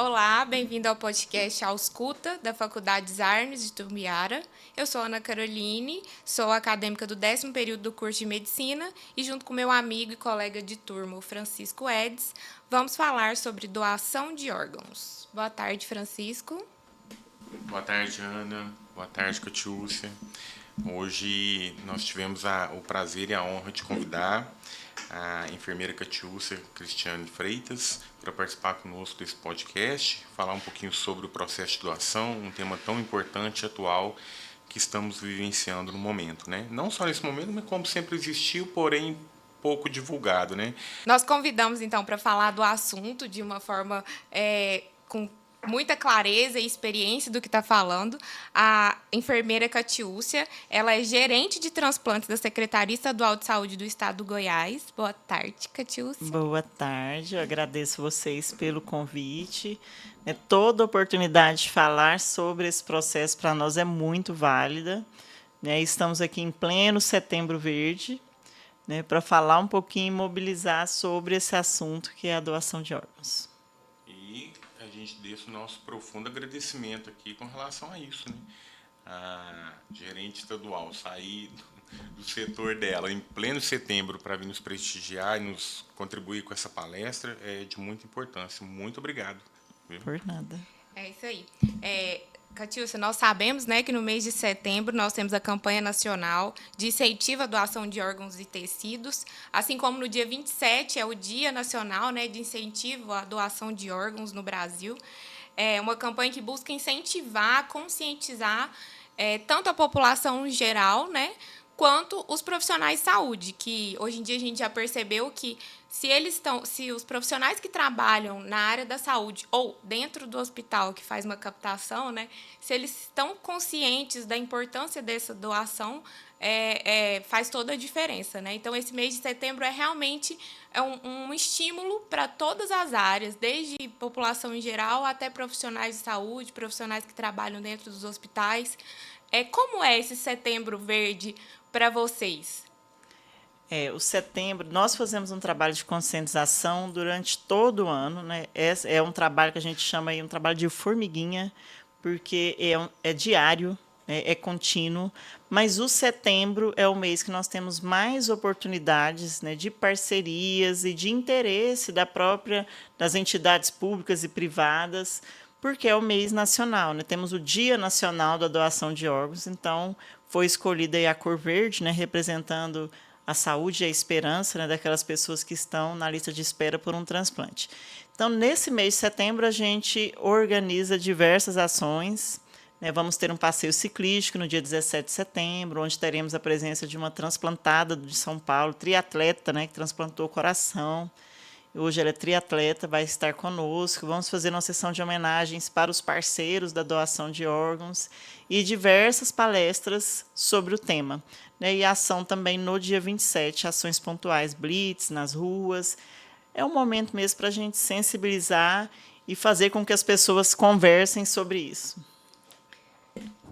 Olá, bem-vindo ao podcast Ausculta, da Faculdade Arnes de Turbiara. Eu sou Ana Caroline, sou acadêmica do 10º período do curso de Medicina e, junto com meu amigo e colega de turma, o Francisco Edes, vamos falar sobre doação de órgãos. Boa tarde, Francisco. Boa tarde, Ana. Boa tarde, Catiúcia. Hoje nós tivemos o prazer e a honra de convidar a enfermeira Catiúcia Cristiane Freitas para participar conosco desse podcast, falar um pouquinho sobre o processo de doação, um tema tão importante e atual que estamos vivenciando no momento, né? Não só nesse momento, mas como sempre existiu, porém pouco divulgado, né? Nós convidamos, então, para falar do assunto de uma forma com muita clareza e experiência do que está falando, a enfermeira Catiúcia. Ela é gerente de transplantes da Secretaria Estadual de Saúde do Estado do Goiás. Boa tarde, Catiúcia. Boa tarde, eu agradeço vocês pelo convite. Toda oportunidade de falar sobre esse processo para nós é muito válida. Estamos aqui em pleno Setembro Verde, para falar um pouquinho e mobilizar sobre esse assunto que é a doação de órgãos. E a gente deixa o nosso profundo agradecimento aqui com relação a isso, né? A gerente estadual sair do setor dela em pleno setembro para vir nos prestigiar e nos contribuir com essa palestra é de muita importância. Muito obrigado. Viu? Por nada. É isso aí. Catiúcia, nós sabemos, né, que no mês de setembro nós temos a campanha nacional de incentivo à doação de órgãos e tecidos, assim como no dia 27 é o Dia Nacional, né, de incentivo à doação de órgãos no Brasil. É uma campanha que busca incentivar, conscientizar tanto a população em geral, né, quanto os profissionais de saúde, que hoje em dia a gente já percebeu que se os profissionais que trabalham na área da saúde ou dentro do hospital que faz uma captação, né, se eles estão conscientes da importância dessa doação, faz toda a diferença, né? Então, esse mês de setembro realmente um estímulo para todas as áreas, desde população em geral até profissionais de saúde, profissionais que trabalham dentro dos hospitais. Como é esse setembro verde para vocês? O setembro, nós fazemos um trabalho de conscientização durante todo o ano, né? É um trabalho que a gente chama aí um trabalho de formiguinha, porque é diário, é contínuo, mas o setembro é o mês que nós temos mais oportunidades, né, de parcerias e de interesse das entidades públicas e privadas, porque é o mês nacional, né? Temos o Dia Nacional da Doação de Órgãos, então foi escolhida aí a cor verde, né, representando a saúde e a esperança, né, daquelas pessoas que estão na lista de espera por um transplante. Então, nesse mês de setembro, a gente organiza diversas ações. Vamos ter um passeio ciclístico no dia 17 de setembro, onde teremos a presença de uma transplantada de São Paulo, triatleta, né, que transplantou o coração. Hoje ela é triatleta, vai estar conosco. Vamos fazer uma sessão de homenagens para os parceiros da doação de órgãos e diversas palestras sobre o tema. E ação também no dia 27, ações pontuais, blitz nas ruas. É um momento mesmo para a gente sensibilizar e fazer com que as pessoas conversem sobre isso.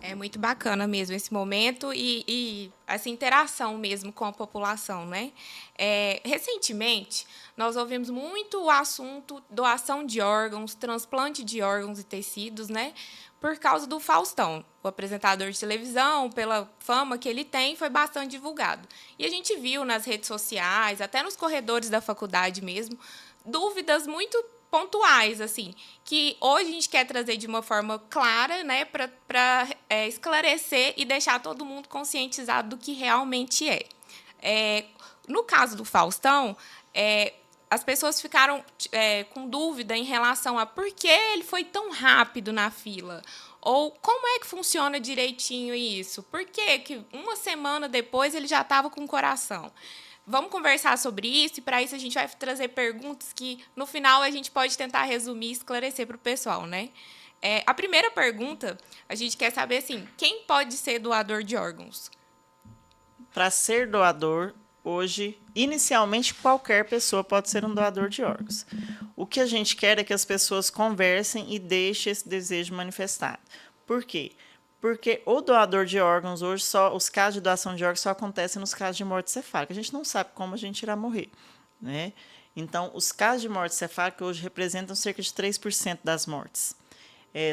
É muito bacana mesmo esse momento e essa interação mesmo com a população, né? Recentemente, nós ouvimos muito o assunto doação de órgãos, transplante de órgãos e tecidos, né? Por causa do Faustão, o apresentador de televisão, pela fama que ele tem, foi bastante divulgado. E a gente viu nas redes sociais, até nos corredores da faculdade mesmo, dúvidas muito pontuais, assim, que hoje a gente quer trazer de uma forma clara, né, para esclarecer e deixar todo mundo conscientizado do que realmente é. No caso do Faustão, as pessoas ficaram com dúvida em relação a por que ele foi tão rápido na fila. Ou como é que funciona direitinho isso? Por que uma semana depois ele já estava com o coração? Vamos conversar sobre isso e, para isso, a gente vai trazer perguntas que, no final, a gente pode tentar resumir e esclarecer para o pessoal, né? A primeira pergunta, a gente quer saber, assim, quem pode ser doador de órgãos? Para ser doador, hoje, inicialmente, qualquer pessoa pode ser um doador de órgãos. O que a gente quer é que as pessoas conversem e deixem esse desejo manifestado. Por quê? Porque o doador de órgãos, hoje, os casos de doação de órgãos só acontecem nos casos de morte cefálica. A gente não sabe como a gente irá morrer, né? Então, os casos de morte cefálica hoje representam cerca de 3% das mortes.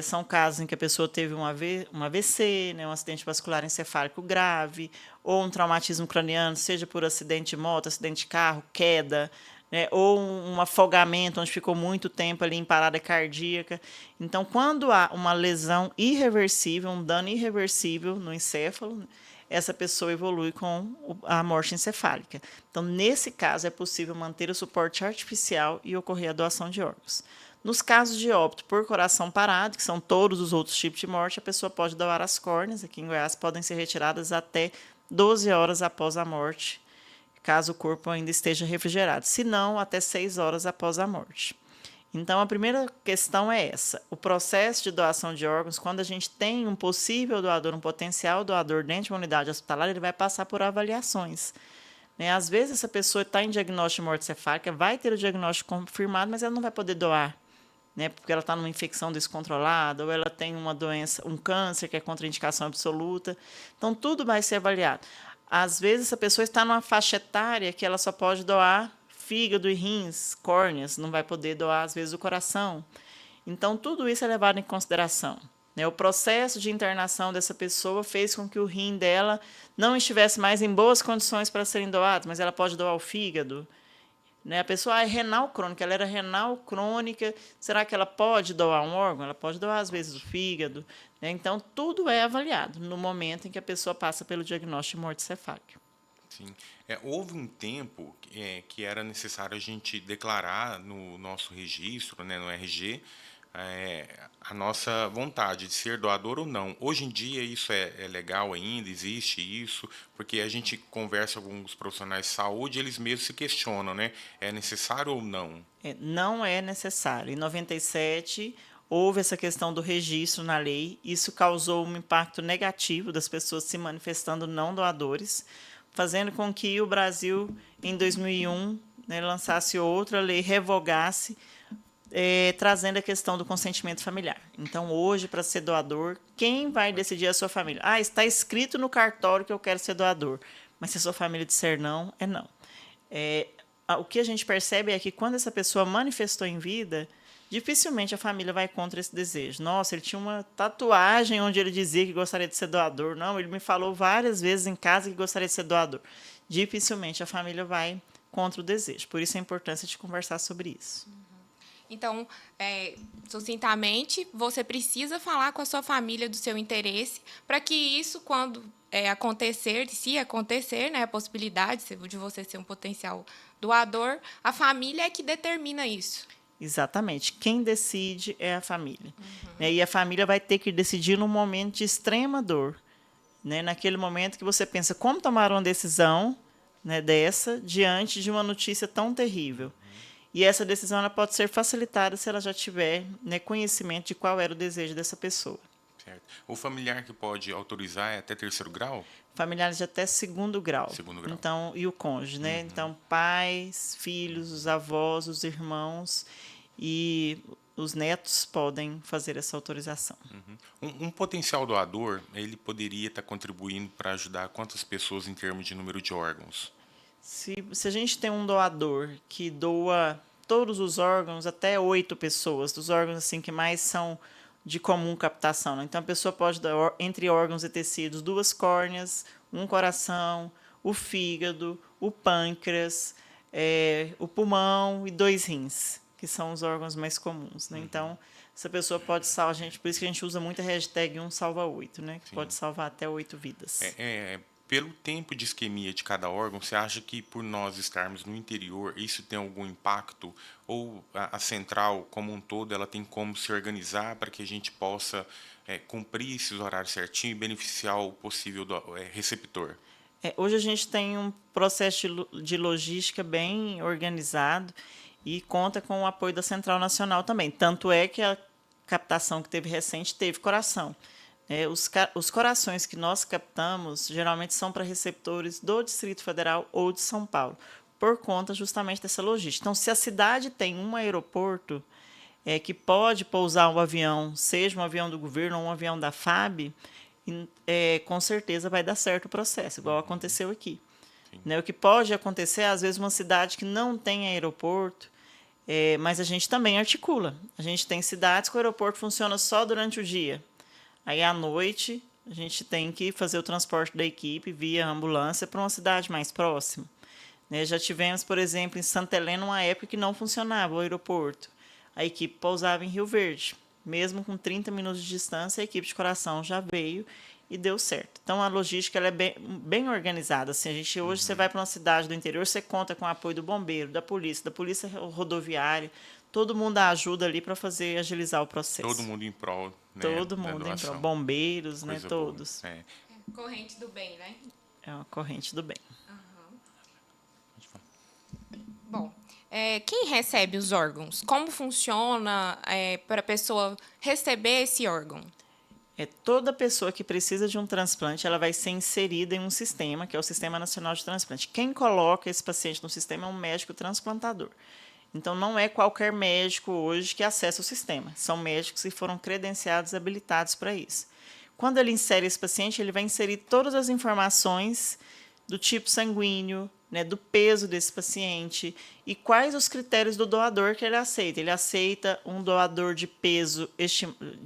São casos em que a pessoa teve um AVC, né, um acidente vascular encefálico grave, ou um traumatismo craniano, seja por acidente de moto, acidente de carro, queda, né, ou um afogamento, onde ficou muito tempo ali em parada cardíaca. Então, quando há uma lesão irreversível, um dano irreversível no encéfalo, essa pessoa evolui com a morte encefálica. Então, nesse caso, é possível manter o suporte artificial e ocorrer a doação de órgãos. Nos casos de óbito por coração parado, que são todos os outros tipos de morte, a pessoa pode doar as córneas. Aqui em Goiás podem ser retiradas até 12 horas após a morte, caso o corpo ainda esteja refrigerado. Se não, até 6 horas após a morte. Então, a primeira questão é essa. O processo de doação de órgãos, quando a gente tem um possível doador, um potencial doador dentro de uma unidade hospitalar, ele vai passar por avaliações. Às vezes, essa pessoa está em diagnóstico de morte cefálica, vai ter o diagnóstico confirmado, mas ela não vai poder doar, porque ela está numa infecção descontrolada, ou ela tem uma doença, um câncer, que é contraindicação absoluta. Então, tudo vai ser avaliado. Às vezes, essa pessoa está numa faixa etária que ela só pode doar fígado e rins, córneas, não vai poder doar, às vezes, o coração. Então, tudo isso é levado em consideração. O processo de internação dessa pessoa fez com que o rim dela não estivesse mais em boas condições para serem doados, mas ela pode doar o fígado. A pessoa é renal crônica, ela era renal crônica, será que ela pode doar um órgão? Ela pode doar, às vezes, o fígado. Então, tudo é avaliado no momento em que a pessoa passa pelo diagnóstico de morte cefálica. Sim. Houve um tempo que era necessário a gente declarar no nosso registro, né, no RG, a nossa vontade de ser doador ou não. Hoje em dia isso é legal ainda, existe isso, porque a gente conversa com alguns profissionais de saúde, eles mesmos se questionam, né? É necessário ou não? Não é necessário. Em 97, houve essa questão do registro na lei, isso causou um impacto negativo das pessoas se manifestando não doadores, fazendo com que o Brasil, em 2001, lançasse outra lei, revogasse, trazendo a questão do consentimento familiar. Então, hoje, para ser doador, quem vai decidir é a sua família. Está escrito no cartório que eu quero ser doador, mas se a sua família disser não, é não. O que a gente percebe é que, quando essa pessoa manifestou em vida, dificilmente a família vai contra esse desejo. Nossa, ele tinha uma tatuagem onde ele dizia que gostaria de ser doador. Não, ele me falou várias vezes em casa que gostaria de ser doador. Dificilmente a família vai contra o desejo. Por isso a importância de conversar sobre isso. Então, sucintamente, você precisa falar com a sua família do seu interesse para que isso, quando acontecer, se acontecer, a possibilidade de você ser um potencial doador, a família é que determina isso. Exatamente. Quem decide é a família. E a família vai ter que decidir num momento de extrema dor. Naquele momento que você pensa, como tomar uma decisão dessa diante de uma notícia tão terrível? E essa decisão ela pode ser facilitada se ela já tiver conhecimento de qual era o desejo dessa pessoa. Certo. O familiar que pode autorizar é até 3º grau? Familiares de até 2º grau. 2º grau. Então, e o cônjuge, Então, pais, filhos, os avós, os irmãos e os netos podem fazer essa autorização. Um potencial doador, ele poderia estar contribuindo para ajudar quantas pessoas em termos de número de órgãos? Se a gente tem um doador que doa todos os órgãos, até 8 pessoas, dos órgãos assim que mais são de comum captação. Então, a pessoa pode dar, entre órgãos e tecidos, 2 córneas, um coração, o fígado, o pâncreas, o pulmão e 2 rins, que são os órgãos mais comuns. Então, essa pessoa pode salvar, por isso que a gente usa muito a hashtag 1 salva 8, que pode salvar até 8 vidas. Pelo tempo de isquemia de cada órgão, você acha que por nós estarmos no interior, isso tem algum impacto? Ou a central, como um todo, ela tem como se organizar para que a gente possa cumprir esses horários certinho e beneficiar o possível receptor? Hoje a gente tem um processo de logística bem organizado e conta com o apoio da Central Nacional também. Tanto é que a captação que teve recente teve coração. Os corações que nós captamos geralmente são para receptores do Distrito Federal ou de São Paulo, por conta justamente dessa logística. Então, se a cidade tem um aeroporto que pode pousar um avião, seja um avião do governo ou um avião da FAB, com certeza vai dar certo o processo, igual aconteceu aqui. Né? O que pode acontecer, às vezes, uma cidade que não tem aeroporto, mas a gente também articula. A gente tem cidades que o aeroporto funciona só durante o dia. Aí, à noite, a gente tem que fazer o transporte da equipe via ambulância para uma cidade mais próxima. Né? Já tivemos, por exemplo, em Santa Helena, uma época que não funcionava o aeroporto. A equipe pousava em Rio Verde. Mesmo com 30 minutos de distância, a equipe de coração já veio e deu certo. Então, a logística ela é bem organizada. Assim, hoje você vai para uma cidade do interior, você conta com o apoio do bombeiro, da polícia rodoviária, todo mundo ajuda ali para fazer agilizar o processo. Todo mundo em prol, né, todo mundo em prol. Bombeiros, né, todos. Boa. Corrente do bem, né? É uma corrente do bem. Bom, quem recebe os órgãos? Como funciona para a pessoa receber esse órgão? Toda pessoa que precisa de um transplante, ela vai ser inserida em um sistema, que é o Sistema Nacional de Transplante. Quem coloca esse paciente no sistema é um médico transplantador. Então, não é qualquer médico hoje que acessa o sistema. São médicos que foram credenciados e habilitados para isso. Quando ele insere esse paciente, ele vai inserir todas as informações do tipo sanguíneo, né, do peso desse paciente e quais os critérios do doador que ele aceita. Ele aceita um doador de peso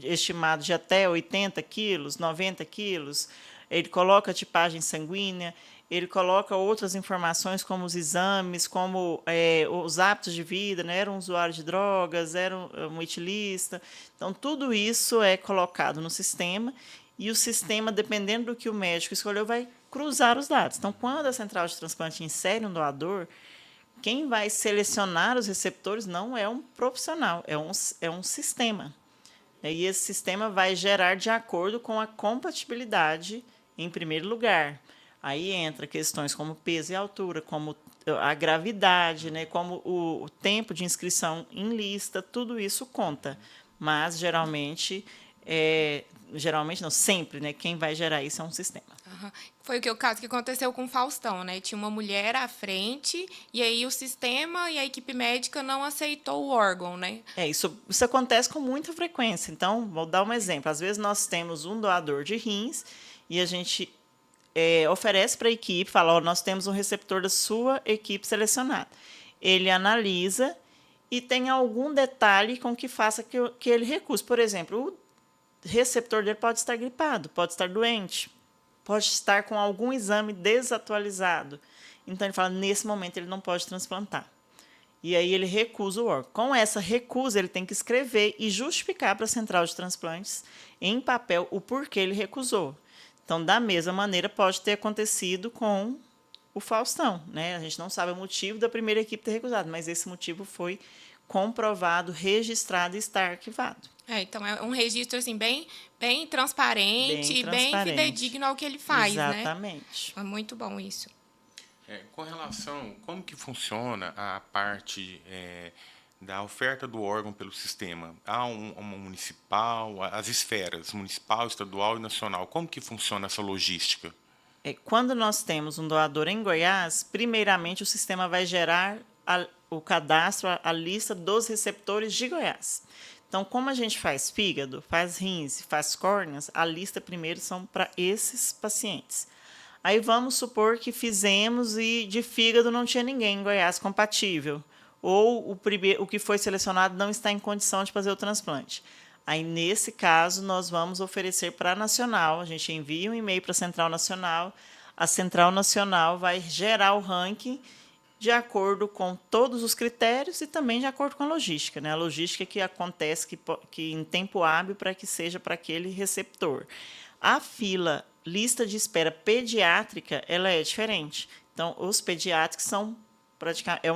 estimado de até 80 quilos, 90 quilos, ele coloca a tipagem sanguínea, ele coloca outras informações como os exames, como os hábitos de vida, né? Era um usuário de drogas, era um etilista. Então, tudo isso é colocado no sistema e o sistema, dependendo do que o médico escolheu, vai cruzar os dados. Então, quando a central de transplante insere um doador, quem vai selecionar os receptores não é um profissional, é um sistema. E esse sistema vai gerar de acordo com a compatibilidade, em primeiro lugar. Aí entra questões como peso e altura, como a gravidade, né, como o tempo de inscrição em lista, tudo isso conta. Mas, geralmente não, sempre, né, quem vai gerar isso é um sistema. Uhum. Foi o caso que aconteceu com o Faustão, né? Tinha uma mulher à frente e aí o sistema e a equipe médica não aceitou o órgão, né? Isso acontece com muita frequência. Então, vou dar um exemplo. Às vezes nós temos um doador de rins e a gente oferece para a equipe, fala, nós temos um receptor da sua equipe selecionado. Ele analisa e tem algum detalhe com que faça que ele recuse. Por exemplo, o receptor dele pode estar gripado, pode estar doente, pode estar com algum exame desatualizado. Então, ele fala, nesse momento, ele não pode transplantar. E aí ele recusa o órgão. Com essa recusa, ele tem que escrever e justificar para a central de transplantes, em papel, o porquê ele recusou. Então, da mesma maneira, pode ter acontecido com o Faustão, né? A gente não sabe o motivo da primeira equipe ter recusado, mas esse motivo foi comprovado, registrado e está arquivado. Então, é um registro assim, bem transparente, bem fidedigno ao que ele faz. Exatamente. Né? É muito bom isso. Com relação, como que funciona a parte da oferta do órgão pelo sistema? Há uma municipal, as esferas, municipal, estadual e nacional. Como que funciona essa logística? Quando nós temos um doador em Goiás, primeiramente o sistema vai gerar o cadastro, a lista dos receptores de Goiás. Então, como a gente faz fígado, faz rins, faz córneas, a lista primeiro são para esses pacientes. Aí vamos supor que fizemos e de fígado não tinha ninguém em Goiás compatível, ou o que foi selecionado não está em condição de fazer o transplante. Aí, nesse caso, nós vamos oferecer para a Nacional, a gente envia um e-mail para a Central Nacional, a Central Nacional vai gerar o ranking de acordo com todos os critérios e também de acordo com a logística, né? A logística que acontece que em tempo hábil para que seja para aquele receptor. A lista de espera pediátrica, ela é diferente. Então, os pediátricos são praticamente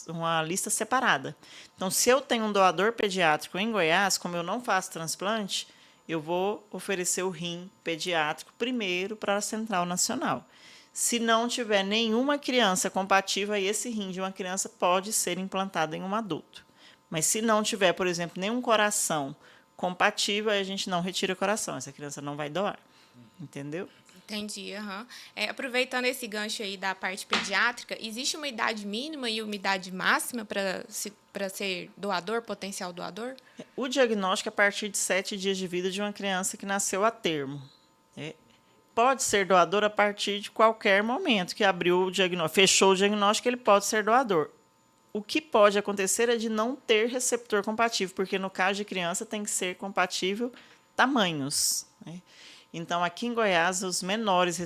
uma lista separada. Então, se eu tenho um doador pediátrico em Goiás, como eu não faço transplante, eu vou oferecer o rim pediátrico primeiro para a Central Nacional. Se não tiver nenhuma criança compatível, aí esse rim de uma criança pode ser implantado em um adulto. Mas se não tiver, por exemplo, nenhum coração compatível, aí a gente não retira o coração. Essa criança não vai doar. Entendeu? Entendi. Uhum. Aproveitando esse gancho aí da parte pediátrica, existe uma idade mínima e uma idade máxima para ser doador, potencial doador? O diagnóstico é a partir de 7 dias de vida de uma criança que nasceu a termo. pode ser doador a partir de qualquer momento que abriu o diagnóstico, fechou o diagnóstico, ele pode ser doador. O que pode acontecer é de não ter receptor compatível, porque no caso de criança tem que ser compatível tamanhos, né? Então, aqui em Goiás, os menores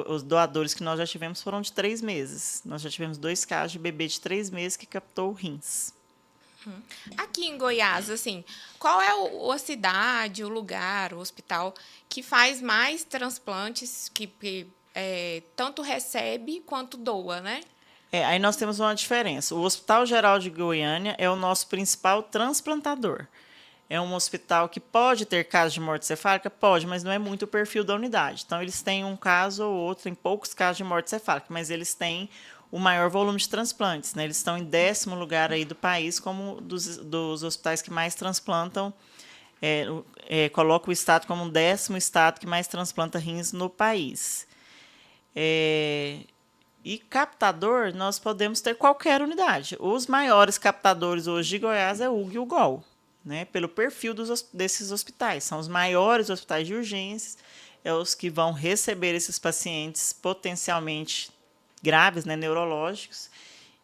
os doadores que nós já tivemos foram de 3 meses. Nós já tivemos 2 casos de bebê de 3 meses que captou rins. Aqui em Goiás, assim, qual é a cidade, o lugar, o hospital que faz mais transplantes, que tanto recebe quanto doa, né? Aí nós temos uma diferença. O Hospital Geral de Goiânia é o nosso principal transplantador. É um hospital que pode ter casos de morte cefálica? Pode, mas não é muito o perfil da unidade. Então, eles têm um caso ou outro, tem poucos casos de morte cefálica, mas eles têm o maior volume de transplantes, né? Eles estão em 10º lugar aí do país como dos hospitais que mais transplantam. Coloca o estado como o 10º estado que mais transplanta rins no país. E captador, nós podemos ter qualquer unidade. Os maiores captadores hoje de Goiás é o UG e o GOL, né? Pelo perfil desses hospitais. São os maiores hospitais de urgências, os que vão receber esses pacientes potencialmente graves, né, neurológicos,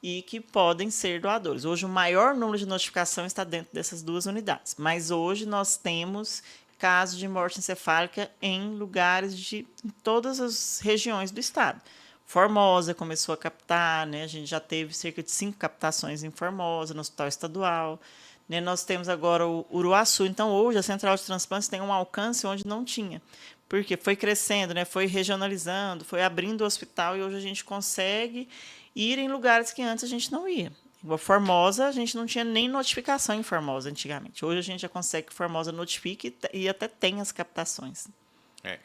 e que podem ser doadores. Hoje, o maior número de notificação está dentro dessas 2 unidades. Mas hoje nós temos casos de morte encefálica em lugares em todas as regiões do estado. Formosa começou a captar, né? A gente já teve cerca de 5 captações em Formosa, no Hospital Estadual. Né? Nós temos agora o Uruaçu. Então, hoje, a Central de Transplantes tem um alcance onde não tinha. Porque foi crescendo, né? Foi regionalizando, foi abrindo o hospital e hoje a gente consegue ir em lugares que antes a gente não ia. Igual Formosa, a gente não tinha nem notificação em Formosa antigamente. Hoje a gente já consegue que Formosa notifique e até tem as captações.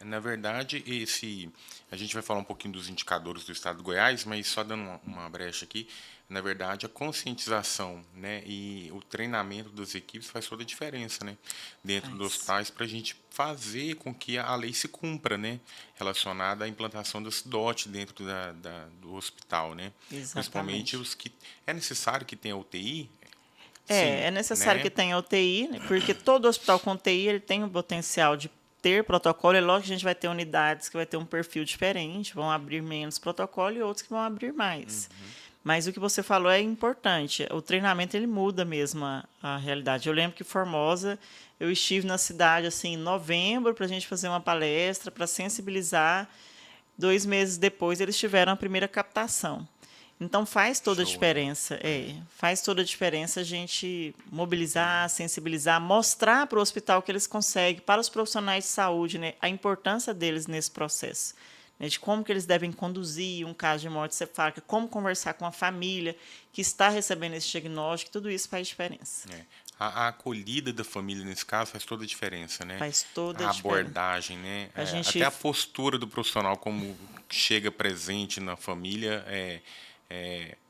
Na verdade, a gente vai falar um pouquinho dos indicadores do estado de Goiás, mas só dando uma brecha aqui, na verdade, a conscientização, né, e o treinamento das equipes faz toda a diferença, né, dentro dos hospitais, para a gente fazer com que a lei se cumpra, né, relacionada à implantação do SDOT dentro do hospital, né. Exatamente. Principalmente os que é necessário que tenha UTI. É necessário, né, que tenha UTI, né, porque todo hospital com UTI ele tem o potencial de ter protocolo. É lógico que a gente vai ter unidades que vai ter um perfil diferente, vão abrir menos protocolo e outros que vão abrir mais. Mas o que você falou é importante. O treinamento ele muda mesmo a realidade. Eu lembro que Formosa, eu estive na cidade assim, em novembro para a gente fazer uma palestra, para sensibilizar. 2 meses depois, eles tiveram a primeira captação. Então, faz toda a diferença. Faz toda a diferença a gente mobilizar, sensibilizar, mostrar para o hospital que eles conseguem, para os profissionais de saúde, né, a importância deles nesse processo. De como que eles devem conduzir um caso de morte cefálica, como conversar com a família que está recebendo esse diagnóstico, tudo isso faz diferença. A acolhida da família, nesse caso, faz toda a diferença, né? Faz toda a a diferença. Abordagem, né? Gente... Até a postura do profissional, como chega presente na família,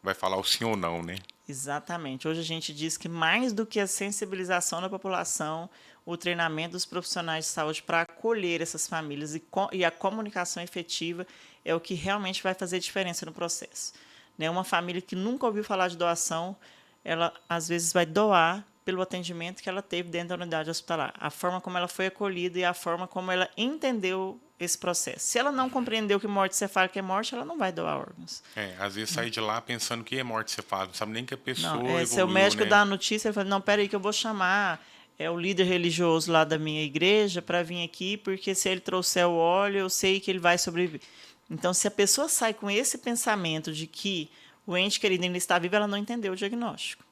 vai falar o sim ou não, né? Exatamente. Hoje a gente diz que mais do que a sensibilização da população, o treinamento dos profissionais de saúde para acolher essas famílias e a comunicação efetiva é o que realmente vai fazer diferença no processo. Né? Uma família que nunca ouviu falar de doação, ela às vezes vai doar pelo atendimento que ela teve dentro da unidade hospitalar, a forma como ela foi acolhida e a forma como ela entendeu esse processo. Se ela não compreendeu que morte cefálica é morte, ela não vai doar órgãos. Às vezes sair de lá pensando que é morte cefálica, não sabe nem que a pessoa evoluiu, se o médico né? dá a notícia, ele fala, não, peraí que eu vou chamar o líder religioso lá da minha igreja para vir aqui, porque se ele trouxer o óleo, eu sei que ele vai sobreviver. Então, se a pessoa sai com esse pensamento de que o ente querido ainda está vivo, ela não entendeu o diagnóstico.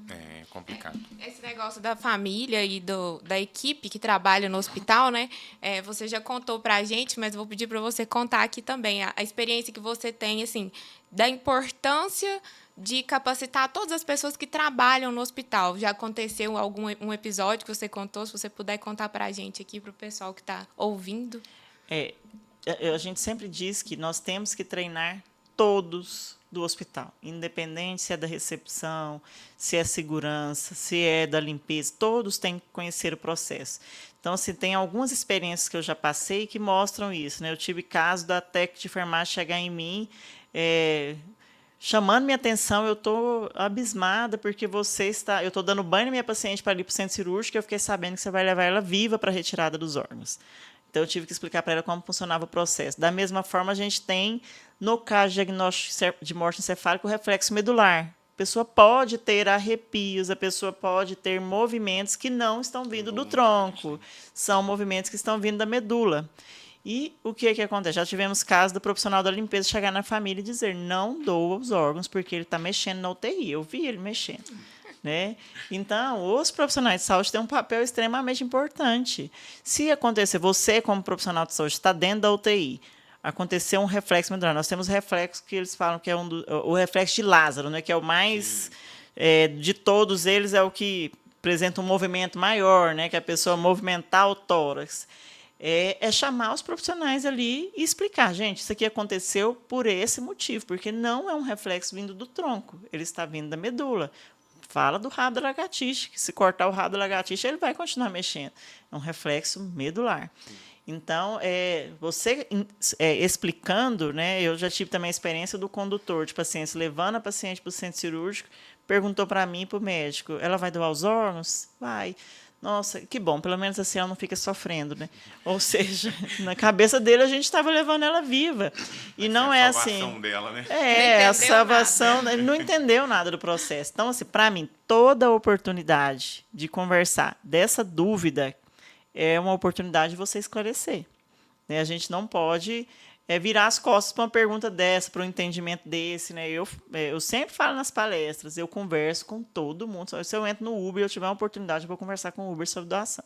É complicado. Esse negócio da família e da equipe que trabalha no hospital, né? Você já contou para a gente, mas vou pedir para você contar aqui também a experiência que você tem, assim, da importância de capacitar todas as pessoas que trabalham no hospital. Já aconteceu um episódio que você contou? Se você puder contar para a gente aqui, para o pessoal que está ouvindo. A gente sempre diz que nós temos que treinar todos do hospital, independente se é da recepção, se é segurança, se é da limpeza, todos têm que conhecer o processo. Então, assim, tem algumas experiências que eu já passei que mostram isso, né? Eu tive caso da técnica de enfermagem chegar em mim, chamando minha atenção, eu estou abismada porque eu estou dando banho na minha paciente para ir para o centro cirúrgico e eu fiquei sabendo que você vai levar ela viva para a retirada dos órgãos. Então, eu tive que explicar para ela como funcionava o processo. Da mesma forma, a gente tem, no caso de diagnóstico de morte encefálica, o reflexo medular. A pessoa pode ter arrepios, a pessoa pode ter movimentos que não estão vindo do tronco, são movimentos que estão vindo da medula. E o que acontece? Já tivemos casos do profissional da limpeza chegar na família e dizer: não doa os órgãos porque ele está mexendo na UTI. Eu vi ele mexendo. Né? Então, os profissionais de saúde têm um papel extremamente importante. Se acontecer, você, como profissional de saúde, está dentro da UTI, aconteceu um reflexo medular. Nós temos reflexo que eles falam que é o reflexo de Lázaro, né? Que é o mais, de todos eles, é o que apresenta um movimento maior, né? Que a pessoa movimentar o tórax. É chamar os profissionais ali e explicar: gente, isso aqui aconteceu por esse motivo, porque não é um reflexo vindo do tronco, ele está vindo da medula. Fala do rabo da lagartixa, que se cortar o rabo da lagartixa, ele vai continuar mexendo. É um reflexo medular. Então, você explicando, né, eu já tive também a experiência do condutor de pacientes levando a paciente para o centro cirúrgico, perguntou para mim e para o médico: ela vai doar os órgãos? Vai. Nossa, que bom, pelo menos assim ela não fica sofrendo, né? Ou seja, na cabeça dele a gente estava levando ela viva. E não é assim. A salvação dela, né? A salvação, ele não entendeu nada do processo. Então, assim, para mim, toda oportunidade de conversar dessa dúvida é uma oportunidade de você esclarecer. Né? A gente não pode virar as costas para uma pergunta dessa, para um entendimento desse. Né? Eu sempre falo nas palestras, eu converso com todo mundo. Se eu entro no Uber e eu tiver uma oportunidade, eu vou conversar com o Uber sobre doação.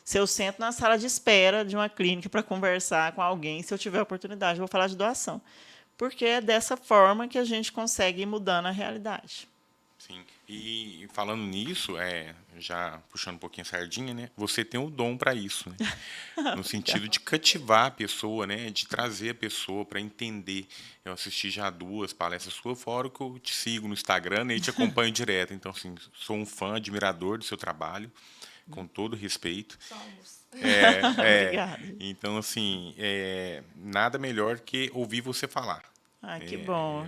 Se eu sento na sala de espera de uma clínica para conversar com alguém, se eu tiver a oportunidade, eu vou falar de doação. Porque é dessa forma que a gente consegue ir mudando a realidade. Sim. E falando nisso, já puxando um pouquinho a sardinha, né? Você tem o dom para isso, né? No sentido de cativar a pessoa, né? De trazer a pessoa para entender. Eu assisti já 2 palestras suas, fora que eu te sigo no Instagram, né, e te acompanho direto. Então, assim, sou um fã, admirador do seu trabalho, com todo respeito. Somos. Obrigada. Então, assim, nada melhor que ouvir você falar. Que bom.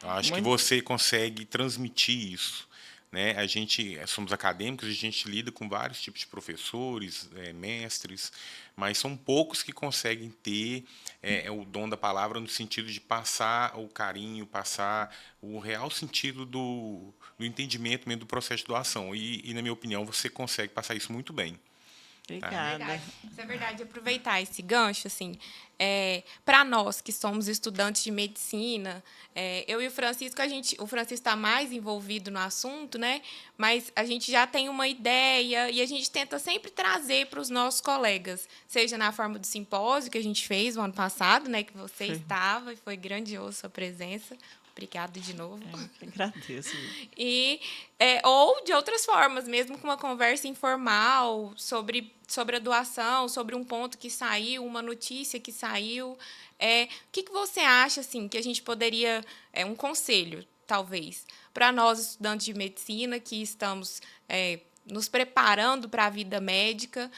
Eu acho que você consegue transmitir isso. Né? A gente somos acadêmicos, a gente lida com vários tipos de professores, mestres, mas são poucos que conseguem ter o dom da palavra no sentido de passar o carinho, passar o real sentido do entendimento mesmo do processo de doação. E, na minha opinião, você consegue passar isso muito bem. Obrigada. Isso é verdade. Aproveitar esse gancho, assim, para nós que somos estudantes de medicina, eu e o Francisco, o Francisco está mais envolvido no assunto, né? Mas a gente já tem uma ideia e a gente tenta sempre trazer para os nossos colegas, seja na forma do simpósio que a gente fez o ano passado, né? Que você estava e foi grandioso a sua presença. Obrigada de novo. Agradeço. Ou de outras formas, mesmo com uma conversa informal sobre a doação, sobre um ponto que saiu, uma notícia que saiu. O que você acha assim, que a gente poderia... um conselho, talvez, para nós, estudantes de medicina, que estamos nos preparando para a vida médica,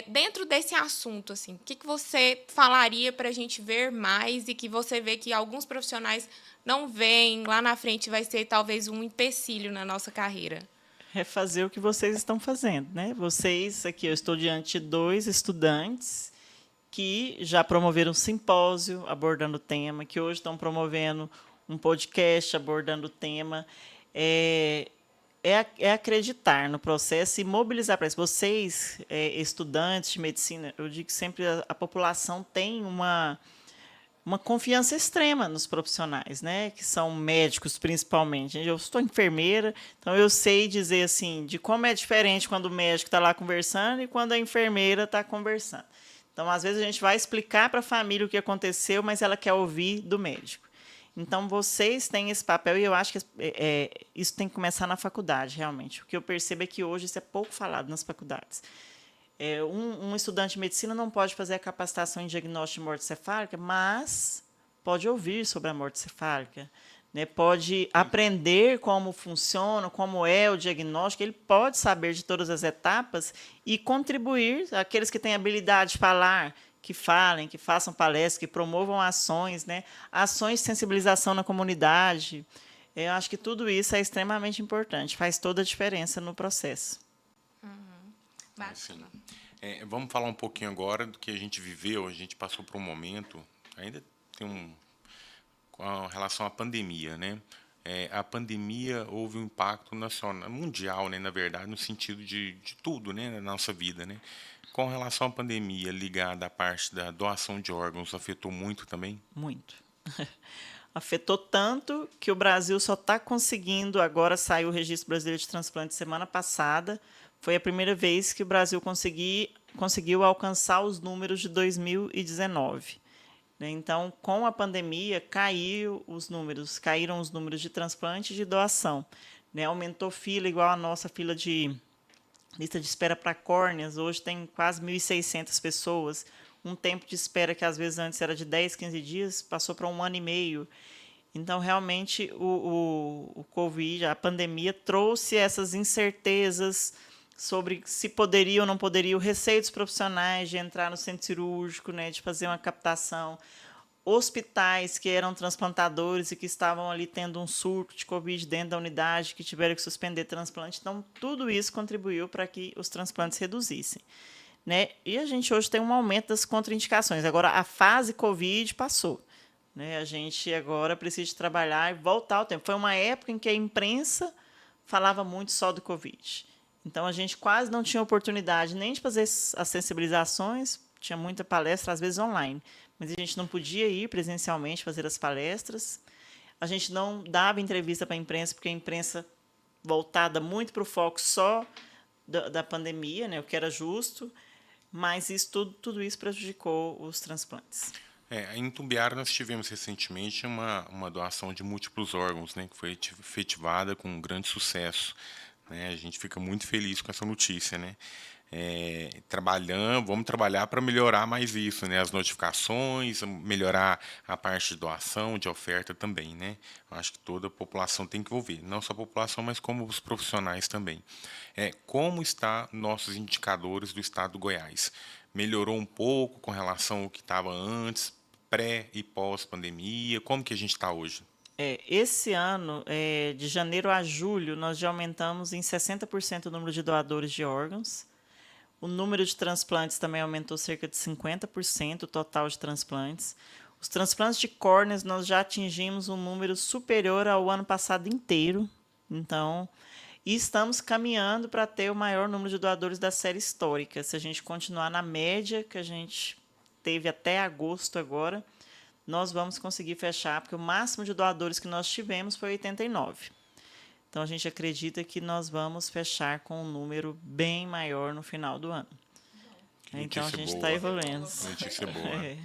dentro desse assunto, assim, o que você falaria para a gente ver mais e que você vê que alguns profissionais não veem, lá na frente vai ser talvez um empecilho na nossa carreira? Fazer o que vocês estão fazendo, né? Vocês, aqui, eu estou diante de 2 estudantes que já promoveram um simpósio abordando o tema, que hoje estão promovendo um podcast abordando o tema. Acreditar no processo e mobilizar para isso. Vocês, estudantes de medicina, eu digo que sempre a população tem uma confiança extrema nos profissionais, né? Que são médicos, principalmente. Eu sou enfermeira, então eu sei dizer assim, de como é diferente quando o médico está lá conversando e quando a enfermeira está conversando. Então, às vezes, a gente vai explicar para a família o que aconteceu, mas ela quer ouvir do médico. Então, vocês têm esse papel e eu acho que isso tem que começar na faculdade, realmente. O que eu percebo é que hoje isso é pouco falado nas faculdades. Um estudante de medicina não pode fazer a capacitação em diagnóstico de morte cefálica, mas pode ouvir sobre a morte cefálica, né? Pode aprender como funciona, como é o diagnóstico, ele pode saber de todas as etapas e contribuir, aqueles que têm habilidade de falar, que falem, que façam palestras, que promovam ações, né? Ações de sensibilização na comunidade. Eu acho que tudo isso é extremamente importante, faz toda a diferença no processo. Assim, vamos falar um pouquinho agora do que a gente viveu. A gente passou por um momento, ainda tem com relação à pandemia, né? A pandemia houve um impacto nacional, mundial, né, na verdade, no sentido de tudo, né, na nossa vida, né? Com relação à pandemia ligada à parte da doação de órgãos, afetou muito também? Muito. Afetou tanto que o Brasil só está conseguindo, agora saiu o Registro Brasileiro de Transplante semana passada, foi a primeira vez que o Brasil conseguiu alcançar os números de 2019. Então, com a pandemia, caíram os números de transplante e de doação. Aumentou fila, igual a nossa fila de lista de espera para córneas, hoje tem quase 1.600 pessoas. Um tempo de espera que, às vezes, antes era de 10, 15 dias, passou para 1 ano e meio. Então, realmente, o Covid, a pandemia, trouxe essas incertezas sobre se poderia ou não poderia, o receio dos profissionais de entrar no centro cirúrgico, de fazer uma captação, hospitais que eram transplantadores e que estavam ali tendo um surto de Covid dentro da unidade, que tiveram que suspender transplante. Então, tudo isso contribuiu para que os transplantes reduzissem. E a gente hoje tem um aumento das contraindicações. Agora, a fase Covid passou. A gente agora precisa trabalhar e voltar ao tempo. Foi uma época em que a imprensa falava muito só do Covid. Então, a gente quase não tinha oportunidade nem de fazer as sensibilizações, tinha muita palestra, às vezes online, mas a gente não podia ir presencialmente fazer as palestras. A gente não dava entrevista para a imprensa, porque a imprensa voltada muito para o foco só da pandemia, o que era justo, mas tudo isso prejudicou os transplantes. Em Itumbiara, nós tivemos recentemente uma doação de múltiplos órgãos, né, que foi efetivada com grande sucesso. A gente fica muito feliz com essa notícia, né? Vamos trabalhar para melhorar mais isso, né? As notificações, melhorar a parte de doação, de oferta também, né? Acho que toda a população tem que envolver, não só a população, mas como os profissionais também. Como estão nossos indicadores do estado do Goiás? Melhorou um pouco com relação ao que estava antes, pré e pós-pandemia? Como que a gente está hoje? Esse ano, de janeiro a julho, nós já aumentamos em 60% o número de doadores de órgãos. O número de transplantes também aumentou cerca de 50% o total de transplantes. Os transplantes de córneas, nós já atingimos um número superior ao ano passado inteiro. Então, e estamos caminhando para ter o maior número de doadores da série histórica. Se a gente continuar na média que a gente teve até agosto agora, nós vamos conseguir fechar, porque o máximo de doadores que nós tivemos foi 89. Então, a gente acredita que nós vamos fechar com um número bem maior no final do ano. Então, a gente está evoluindo. Notícia boa.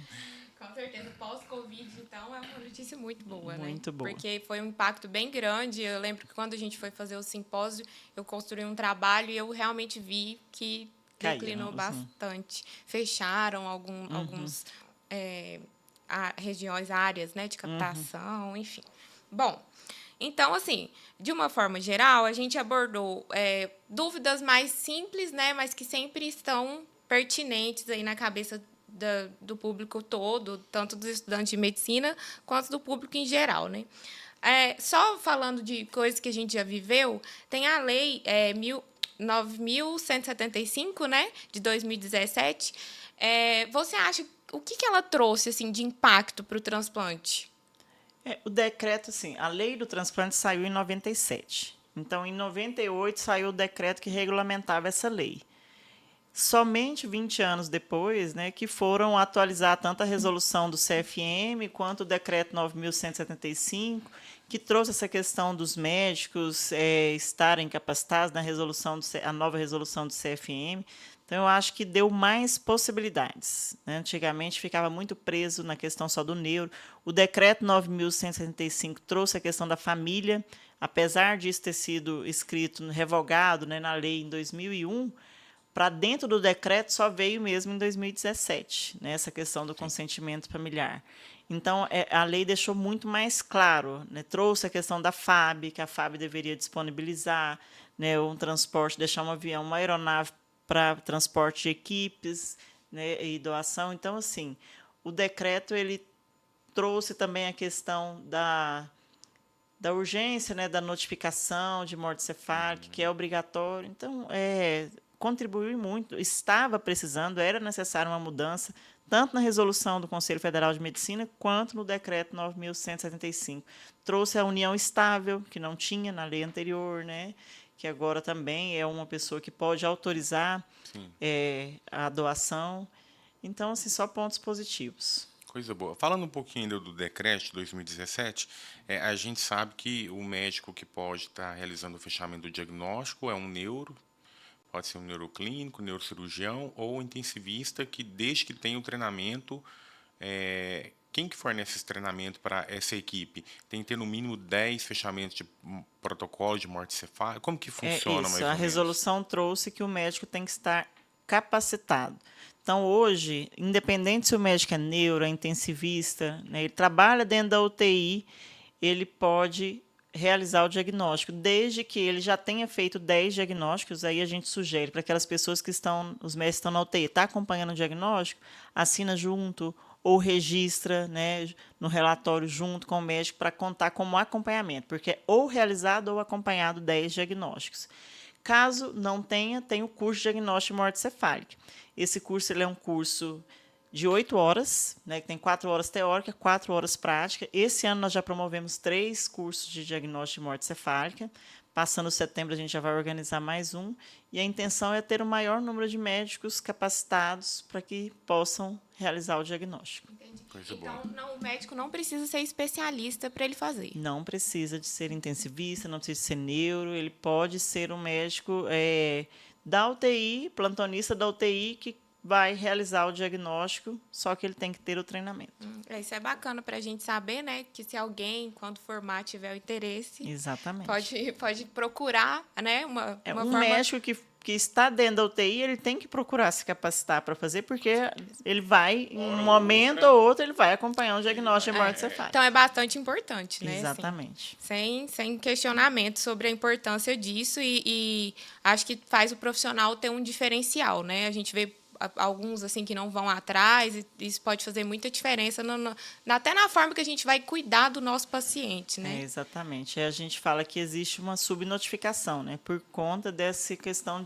Com certeza, pós-Covid, então, é uma notícia muito boa, Muito boa. Porque foi um impacto bem grande. Eu lembro que quando a gente foi fazer o simpósio, eu construí um trabalho e eu realmente vi que declinou bastante. Fecharam alguns regiões, áreas, de captação, enfim. Bom, então, assim, de uma forma geral, a gente abordou dúvidas mais simples, mas que sempre estão pertinentes aí na cabeça do público todo, tanto dos estudantes de medicina quanto do público em geral, só falando de coisas que a gente já viveu, tem a lei 9.175, de 2017. Você acha, o que ela trouxe assim, de impacto para o transplante? O decreto, assim, a lei do transplante saiu em 97. Então, em 98, saiu o decreto que regulamentava essa lei. Somente 20 anos depois, que foram atualizar tanto a resolução do CFM quanto o decreto 9.175, que trouxe essa questão dos médicos estarem capacitados na a nova resolução do CFM. Então, eu acho que deu mais possibilidades. Antigamente, ficava muito preso na questão só do neuro. O decreto 9.175 trouxe a questão da família. Apesar disso ter sido escrito, revogado na lei em 2001, para dentro do decreto só veio mesmo em 2017, essa questão do consentimento familiar. Então, a lei deixou muito mais claro, trouxe a questão da FAB, que a FAB deveria disponibilizar um transporte, deixar um avião, uma aeronave para transporte de equipes e doação. Então, assim, o decreto ele trouxe também a questão da urgência, da notificação de morte cefálica, que é obrigatório. Então, contribuiu muito, estava precisando, era necessária uma mudança, tanto na resolução do Conselho Federal de Medicina, quanto no decreto 9.175. Trouxe a união estável, que não tinha na lei anterior, né? Que agora também é uma pessoa que pode autorizar a doação. Então, assim, só pontos positivos. Coisa boa. Falando um pouquinho ainda do decreto de 2017, a gente sabe que o médico que pode estar realizando o fechamento do diagnóstico é um neuro, pode ser um neuroclínico, neurocirurgião ou intensivista, que desde que tenha o treinamento, quem que fornece esse treinamento para essa equipe? Tem que ter no mínimo 10 fechamentos de protocolo de morte cefálica? Como que funciona mais ou menos? A resolução trouxe que o médico tem que estar capacitado. Então, hoje, independente se o médico é neuro, é intensivista, né, ele trabalha dentro da UTI, ele pode realizar o diagnóstico, desde que ele já tenha feito 10 diagnósticos. Aí a gente sugere para aquelas pessoas que estão, os médicos que estão na UTI, está acompanhando o diagnóstico, assina junto ou registra, né, no relatório junto com o médico para contar como acompanhamento, porque é ou realizado ou acompanhado 10 diagnósticos. Caso não tenha, tem o curso de diagnóstico de morte cefálica. Esse curso ele é um curso de 8 horas, né, que tem 4 horas teórica, 4 horas prática. Esse ano nós já promovemos 3 cursos de diagnóstico de morte cefálica. Passando setembro, a gente já vai organizar mais um. E a intenção é ter o maior número de médicos capacitados para que possam realizar o diagnóstico. Entendi. Então, o médico não precisa ser especialista para ele fazer? Não precisa de ser intensivista, não precisa de ser neuro. Ele pode ser um médico da UTI, plantonista da UTI, que vai realizar o diagnóstico, só que ele tem que ter o treinamento. Isso é bacana para a gente saber, né, que se alguém, quando formar, tiver o interesse, exatamente, pode procurar, né, uma forma... médico que está dentro da UTI, ele tem que procurar se capacitar para fazer, porque ele vai, em um momento ou outro, ele vai acompanhar um diagnóstico de morte cefálica. Então, é bastante importante, né? Exatamente. Assim, sem questionamento sobre a importância disso e acho que faz o profissional ter um diferencial, né? A gente vê alguns assim que não vão atrás, e isso pode fazer muita diferença até na forma que a gente vai cuidar do nosso paciente, né? Exatamente. A gente fala que existe uma subnotificação, né? Por conta dessa questão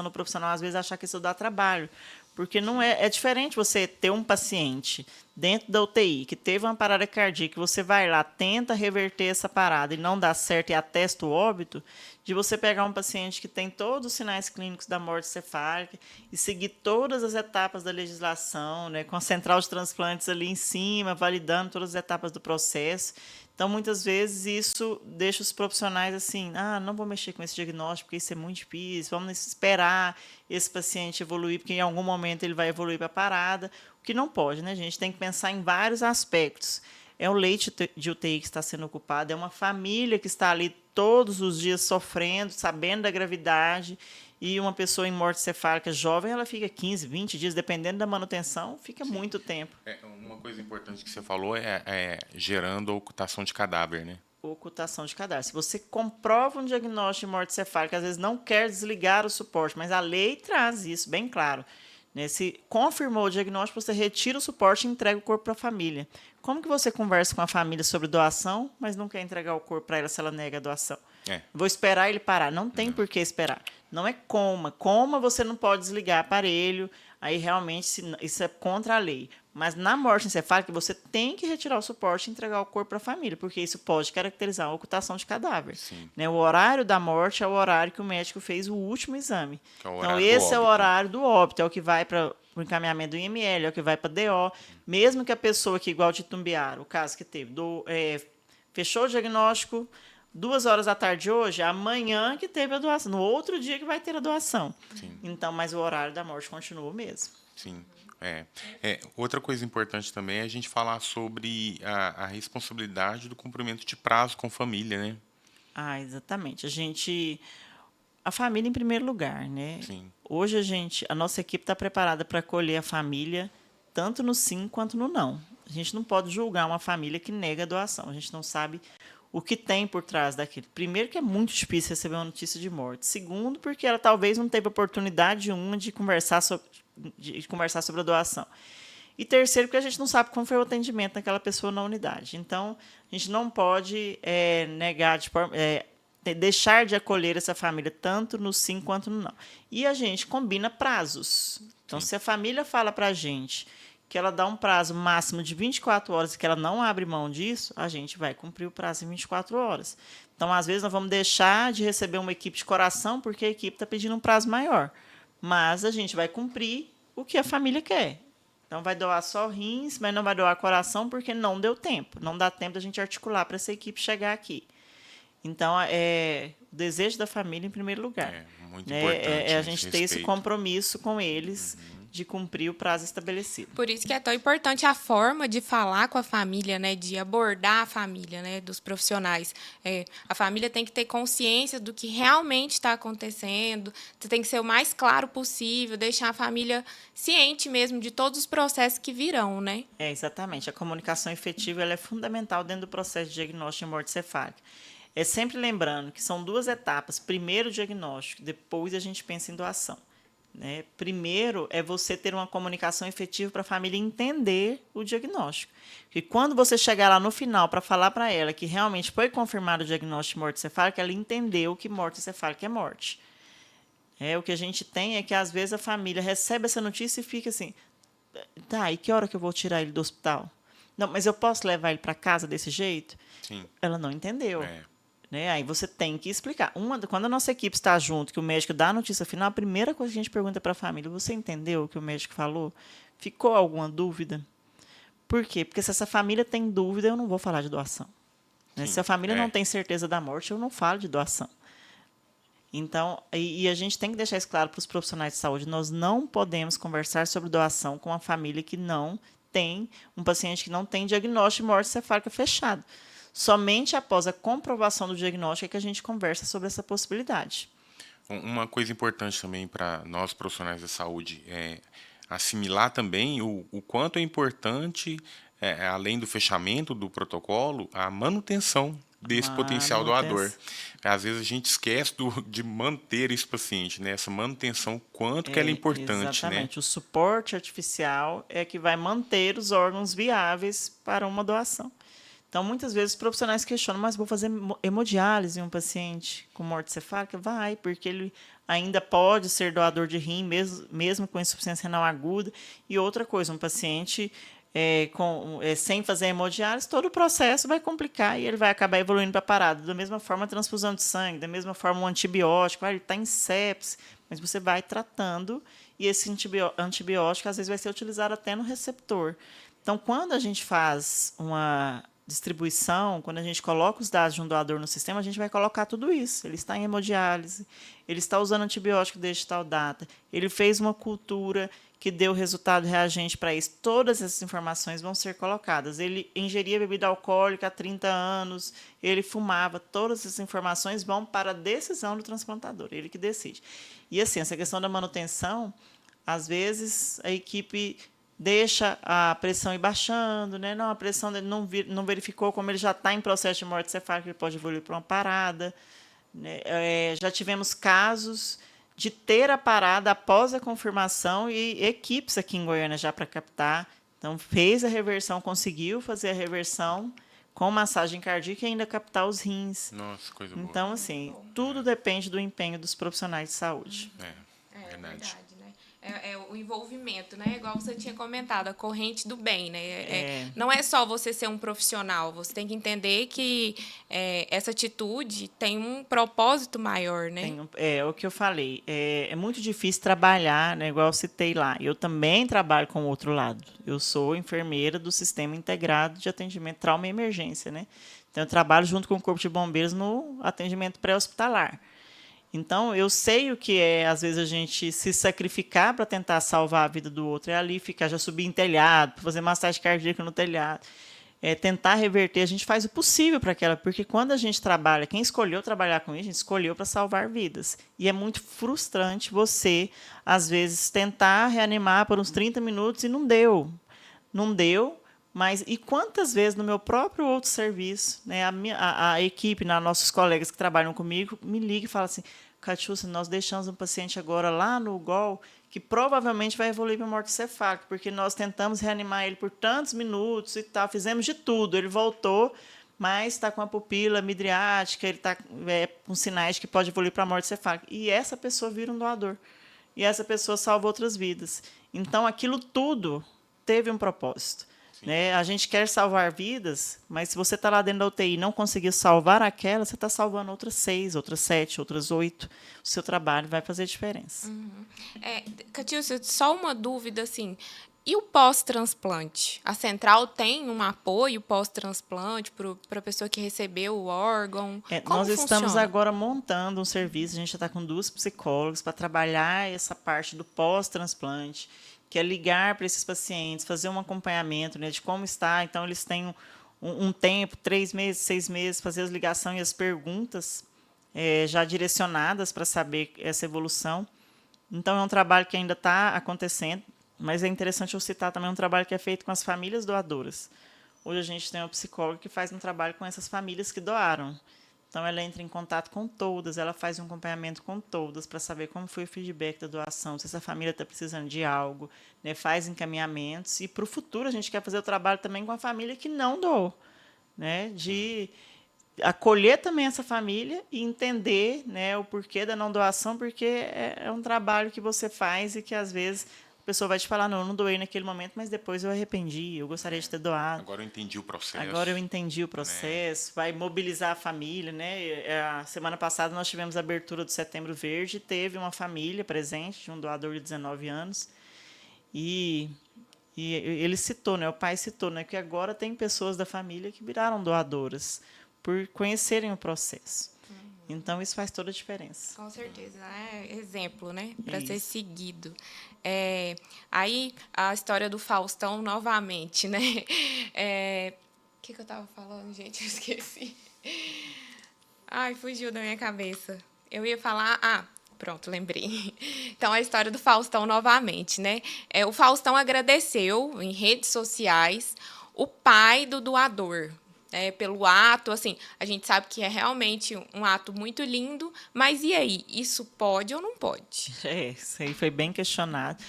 do profissional, às vezes, achar que isso dá trabalho. Porque não é diferente você ter um paciente dentro da UTI que teve uma parada cardíaca, que você vai lá, tenta reverter essa parada e não dá certo e atesta o óbito, de você pegar um paciente que tem todos os sinais clínicos da morte cefálica e seguir todas as etapas da legislação, né, com a central de transplantes ali em cima, validando todas as etapas do processo. Então, muitas vezes, isso deixa os profissionais assim, não vou mexer com esse diagnóstico, porque isso é muito difícil, vamos esperar esse paciente evoluir, porque em algum momento ele vai evoluir para a parada, o que não pode, né, gente? Tem que pensar em vários aspectos. É o leite de UTI que está sendo ocupado, é uma família que está ali todos os dias sofrendo, sabendo da gravidade, e uma pessoa em morte cefálica jovem, ela fica 15, 20 dias, dependendo da manutenção, fica muito tempo. Uma coisa importante que você falou é gerando ocultação de cadáver, né? Ocultação de cadáver. Se você comprova um diagnóstico de morte cefálica, às vezes não quer desligar o suporte, mas a lei traz isso bem claro. Né? Se confirmou o diagnóstico, você retira o suporte e entrega o corpo para a família. Como que você conversa com a família sobre doação, mas não quer entregar o corpo para ela se ela nega a doação? Vou esperar ele parar. Não tem por que esperar. Não é coma. Coma você não pode desligar aparelho, aí realmente isso é contra a lei. Mas na morte encefálica você tem que retirar o suporte e entregar o corpo para a família, porque isso pode caracterizar uma ocultação de cadáver. Né? O horário da morte é o horário que o médico fez o último exame. Então, esse é o horário do óbito, é o que vai para o encaminhamento do IML, é o que vai para a DO. Mesmo que a pessoa que, igual de Itumbiara, o caso que teve, fechou o diagnóstico 2 horas da tarde hoje, amanhã que teve a doação, no outro dia que vai ter a doação. Então, mas o horário da morte continua o mesmo. Sim. Outra coisa importante também é a gente falar sobre a responsabilidade do cumprimento de prazo com família, né? Exatamente. A família em primeiro lugar, né? Sim. Hoje a nossa equipe está preparada para acolher a família tanto no sim quanto no não. A gente não pode julgar uma família que nega a doação. A gente não sabe o que tem por trás daquilo. Primeiro, que é muito difícil receber uma notícia de morte. Segundo, porque ela talvez não teve oportunidade de conversar sobre a doação. E terceiro, porque a gente não sabe como foi o atendimento daquela pessoa na unidade. Então, a gente não pode negar deixar de acolher essa família, tanto no sim quanto no não. E a gente combina prazos. Então, se a família fala para a gente que ela dá um prazo máximo de 24 horas e que ela não abre mão disso, a gente vai cumprir o prazo em 24 horas. Então, às vezes, nós vamos deixar de receber uma equipe de coração porque a equipe está pedindo um prazo maior. Mas a gente vai cumprir o que a família quer. Então, vai doar só rins, mas não vai doar coração porque não deu tempo. Não dá tempo da gente articular para essa equipe chegar aqui. Então, o desejo da família em primeiro lugar. Muito importante. A gente ter esse compromisso com eles de cumprir o prazo estabelecido. Por isso que é tão importante a forma de falar com a família, né, de abordar a família, né, dos profissionais. A família tem que ter consciência do que realmente está acontecendo, tem que ser o mais claro possível, deixar a família ciente mesmo de todos os processos que virão, né? Exatamente. A comunicação efetiva ela é fundamental dentro do processo de diagnóstico de morte cefálica. Sempre lembrando que são 2 etapas. Primeiro o diagnóstico, depois a gente pensa em doação. Né? Primeiro é você ter uma comunicação efetiva para a família entender o diagnóstico. E quando você chegar lá no final para falar para ela que realmente foi confirmado o diagnóstico de morte cefálica, ela entendeu que morte cefálica é morte. O que a gente tem é que, às vezes, a família recebe essa notícia e fica assim, tá, e que hora que eu vou tirar ele do hospital? Não, mas eu posso levar ele para casa desse jeito? Sim. Ela não entendeu. Aí você tem que explicar. Quando a nossa equipe está junto, que o médico dá a notícia final, a primeira coisa que a gente pergunta para a família, você entendeu o que o médico falou? Ficou alguma dúvida? Por quê? Porque se essa família tem dúvida, eu não vou falar de doação. Né? Se a família não tem certeza da morte, eu não falo de doação. Então, e a gente tem que deixar isso claro para os profissionais de saúde, nós não podemos conversar sobre doação com uma família que não tem, um paciente que não tem diagnóstico de morte cefálica fechado. Somente após a comprovação do diagnóstico é que a gente conversa sobre essa possibilidade. Uma coisa importante também para nós profissionais da saúde é assimilar também o quanto é importante, além do fechamento do protocolo, a manutenção desse potencial doador. Às vezes a gente esquece de manter esse paciente, né? Essa manutenção, quanto que ela é importante. Exatamente. Né? O suporte artificial é que vai manter os órgãos viáveis para uma doação. Então, muitas vezes, os profissionais questionam, mas vou fazer hemodiálise em um paciente com morte cefálica? Vai, porque ele ainda pode ser doador de rim, mesmo com insuficiência renal aguda. E outra coisa, um paciente sem fazer hemodiálise, todo o processo vai complicar e ele vai acabar evoluindo para parada. Da mesma forma, a transfusão de sangue, da mesma forma, um antibiótico, ele está em sepse, mas você vai tratando e esse antibiótico, às vezes, vai ser utilizado até no receptor. Então, quando a gente faz uma distribuição, quando a gente coloca os dados de um doador no sistema, a gente vai colocar tudo isso. Ele está em hemodiálise, ele está usando antibiótico desde tal data, ele fez uma cultura que deu resultado reagente para isso. Todas essas informações vão ser colocadas. Ele ingeria bebida alcoólica há 30 anos, ele fumava, todas essas informações vão para a decisão do transplantador, ele que decide. E assim, essa questão da manutenção, às vezes a equipe deixa a pressão ir baixando, né? Não, a pressão dele não verificou, como ele já está em processo de morte cefálica, ele pode evoluir para uma parada. Né? Já tivemos casos de ter a parada após a confirmação e equipes aqui em Goiânia já para captar. Então, fez a reversão, conseguiu fazer a reversão com massagem cardíaca e ainda captar os rins. Nossa, coisa boa. Então, assim, tudo depende do empenho dos profissionais de saúde. Verdade. O envolvimento, né? Igual você tinha comentado, a corrente do bem, né? Não é só você ser um profissional, você tem que entender que essa atitude tem um propósito maior, né? O que eu falei. É muito difícil trabalhar, né? Igual eu citei lá. Eu também trabalho com o outro lado. Eu sou enfermeira do Sistema Integrado de Atendimento Trauma e Emergência, né? Então, eu trabalho junto com o Corpo de Bombeiros no atendimento pré-hospitalar. Então, eu sei o que é, às vezes, a gente se sacrificar para tentar salvar a vida do outro. É ali ficar, já subir em telhado, fazer massagem cardíaca no telhado. Tentar reverter, a gente faz o possível para aquela, porque quando a gente trabalha, quem escolheu trabalhar com isso, a gente escolheu para salvar vidas. E é muito frustrante você, às vezes, tentar reanimar por uns 30 minutos e não deu. Não deu. Mas, e quantas vezes no meu próprio outro serviço, né, a equipe, nossos colegas que trabalham comigo, me ligam e falam assim, Catiúcia, nós deixamos um paciente agora lá no UGOL que provavelmente vai evoluir para morte cefálica, porque nós tentamos reanimar ele por tantos minutos e tal, fizemos de tudo, ele voltou, mas está com a pupila midriática, ele está com sinais que pode evoluir para a morte cefálica. E essa pessoa vira um doador. E essa pessoa salva outras vidas. Então, aquilo tudo teve um propósito. Né? A gente quer salvar vidas, mas se você está lá dentro da UTI e não conseguiu salvar aquela, você está salvando outras 6, outras 7, outras 8. O seu trabalho vai fazer diferença. Catiúcia, só uma dúvida, assim, e o pós-transplante? A central tem um apoio pós-transplante para a pessoa que recebeu o órgão? Como Nós estamos funciona? agora montando um serviço, a gente já está com 2 psicólogas para trabalhar essa parte do pós-transplante, que é ligar para esses pacientes, fazer um acompanhamento, né, de como está. Então, eles têm um tempo, 3 meses, 6 meses, fazer as ligações e as perguntas já direcionadas para saber essa evolução. Então, é um trabalho que ainda está acontecendo, mas é interessante eu citar também um trabalho que é feito com as famílias doadoras. Hoje, a gente tem uma psicóloga que faz um trabalho com essas famílias que doaram. Então, ela entra em contato com todas, ela faz um acompanhamento com todas para saber como foi o feedback da doação, se essa família está precisando de algo, né, faz encaminhamentos. E, para o futuro, a gente quer fazer o trabalho também com a família que não doou, né, de acolher também essa família e entender, né, o porquê da não doação, porque é um trabalho que você faz e que, às vezes, a pessoa vai te falar, não, eu não doei naquele momento, mas depois eu arrependi, eu gostaria de ter doado. Agora eu entendi o processo. Agora eu entendi o processo, vai mobilizar a família, né? A semana passada nós tivemos a abertura do Setembro Verde, teve uma família presente, de um doador de 19 anos, e ele citou, né? O pai citou, né? Que agora tem pessoas da família que viraram doadoras por conhecerem o processo. Então, isso faz toda a diferença. Com certeza, é exemplo, né, para ser Isso. seguido. Aí, a história do Faustão novamente, né? O que eu estava falando, gente? Eu esqueci. Ai, fugiu da minha cabeça. Eu ia falar... pronto, lembrei. Então, a história do Faustão novamente, né? O Faustão agradeceu em redes sociais o pai do doador, pelo ato. Assim, a gente sabe que é realmente um ato muito lindo, mas e aí? Isso pode ou não pode? Isso aí foi bem questionado.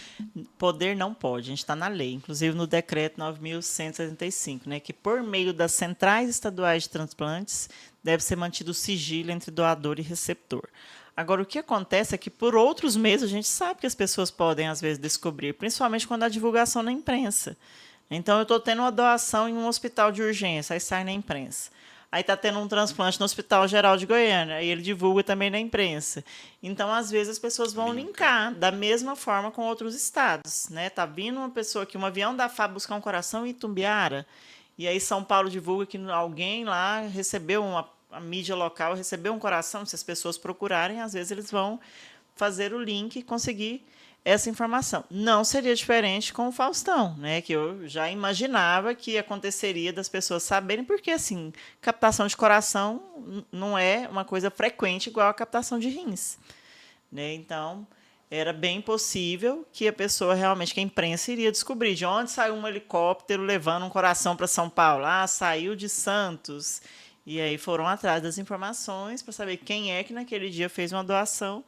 Poder não pode, a gente está na lei, inclusive no decreto 9.175, né, que por meio das centrais estaduais de transplantes deve ser mantido o sigilo entre doador e receptor. Agora, o que acontece é que, por outros meios, a gente sabe que as pessoas podem, às vezes, descobrir, principalmente quando há divulgação na imprensa. Então, eu estou tendo uma doação em um hospital de urgência, aí sai na imprensa. Aí está tendo um transplante no Hospital Geral de Goiânia, aí ele divulga também na imprensa. Então, às vezes, as pessoas vão linkar da mesma forma com outros estados. Está vindo uma pessoa aqui, um avião da FAB buscar um coração em Itumbiara, e aí São Paulo divulga que alguém lá recebeu a mídia local recebeu um coração. Se as pessoas procurarem, às vezes eles vão fazer o link e conseguir essa informação. Não seria diferente com o Faustão, né, que eu já imaginava que aconteceria das pessoas saberem, porque assim, captação de coração não é uma coisa frequente igual a captação de rins, né? Então, era bem possível que a pessoa realmente, que a imprensa iria descobrir de onde saiu um helicóptero levando um coração para São Paulo. Saiu de Santos. E aí foram atrás das informações para saber quem é que naquele dia fez uma doação,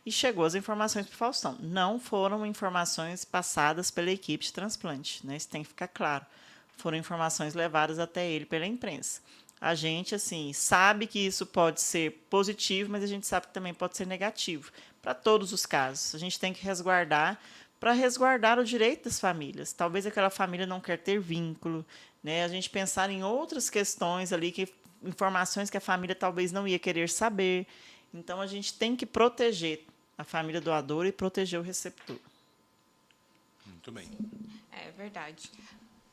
e chegou as informações para o Faustão. Não foram informações passadas pela equipe de transplante, né? Isso tem que ficar claro. Foram informações levadas até ele pela imprensa. A gente, assim, sabe que isso pode ser positivo, mas a gente sabe que também pode ser negativo. Para todos os casos, a gente tem que resguardar, para resguardar o direito das famílias. Talvez aquela família não quer ter vínculo, né? A gente pensar em outras questões ali, informações que a família talvez não ia querer saber. Então, a gente tem que proteger a família doadora e proteger o receptor. Muito bem. É verdade.